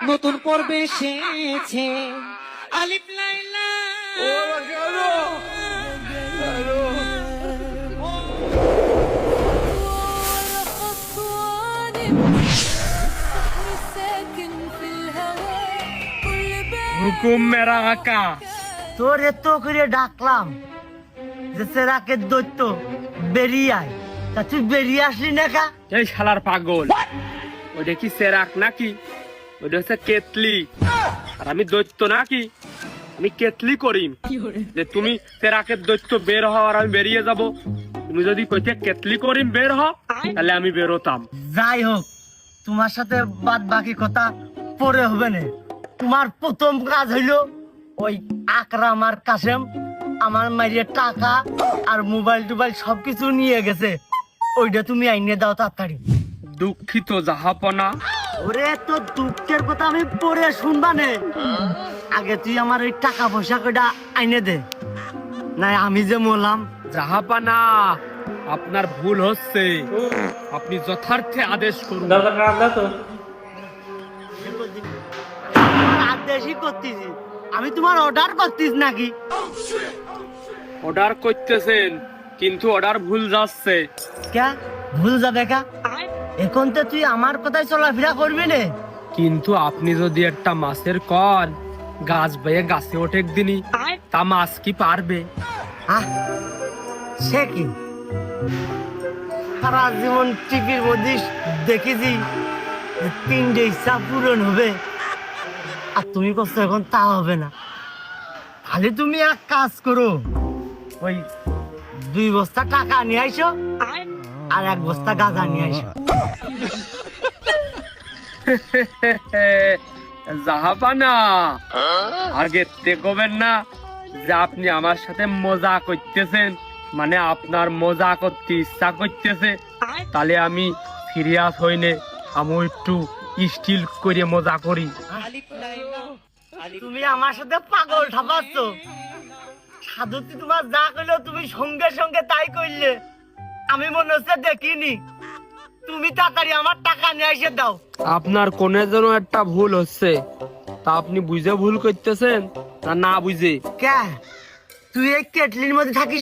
নতুন পর্বে এসেছে আলিফ লাইলা। হুকুম মেরা আকা। তোর এত করে ডাকলাম যে সেরাকে দৈত্য বেরিয়ে আয়, তা তুই বেরিয়ে আসলি না কা? এই শালার পাগল, ওটা কি সেরাক নাকি? ওটা হচ্ছে কেতলি। আর আমি দৈত্য নাকি? আমি কেতলি করি যে তুমি সেরাকের দৈত্য বের হও আর আমি বেরিয়ে যাব। তুমি যদি কইতে কেতলি করিম বের হ, তাহলে আমি বেরোতাম। যাই হোক, তোমার সাথে বাদ বাকি কথা পরে হবে না। তোমার প্রথম কাজ হইলো ওই আকরাম আর কাসেম আমার মাইয়ের টাকা আর মোবাইল টোবাইল সবকিছু নিয়ে গেছে, ওইটা তুমি আইনে দাও তাড়াতাড়ি। দুঃখিত জাহাপনা। ওরে, তো দুঃখের কথা আমি পরে শুনবা নে। আগে তুই আমার ওই টাকা পয়সা কটা আইনে দে, নাই আমি যে মরলাম। জাহাপানা, আপনার ভুল হচ্ছে। আপনি যথার্থে আদেশ করুন। আদেশই করতেছি, আমি তোমার অর্ডার করতিস নাকি? অর্ডার করতেছেন, কিন্তু অর্ডার ভুল যাচ্ছে। কে ভুল যাবে কা? এখন তো তুই আমার কথাই চলাফেরা করবি না। কিন্তু আপনি যদি একটা মাছের কল গাছ বেয়ে গাছে ওঠে একদিনই, তা মাছ কি পারবে? আহ, সে কি সারা জীবন টিভির মধ্যে দেখেছি যে 3টে ইচ্ছা পূরণ হবে, আর তুমি করছো এখন তা হবে না। তাহলে তুমি এক কাজ করো, ওই 2 বস্তা টাকা নিয়ে আইসো আর 1 বস্তা গাঁজা নিয়ে আইসো। জাহাপানা, আগে দেখবেন না যে আপনি আমার সাথে মজা করতেছেন, মানে আপনার মজা করতে ইচ্ছা করতেছে, তাহলে আমি সিরিয়াস হইনে আমি একটু স্টিল করে মজা করি। তুমি আমার সাথে পাগল ঠাপাচ্ছ। সাধুতি তোমার যা কইলো তুমি সঙ্গে সঙ্গে তাই কইলে, আমি মনে হচ্ছে দেখিনি। তুমি তাড়াতাড়ি আমার টাকা নিয়ে এসে দাও। আপনার কোনে যেন একটা ভুল হচ্ছে, তা আপনি বুঝে ভুল করতেছেন না না বুঝে? কে তুই এই কেটলির মধ্যে থাকিস?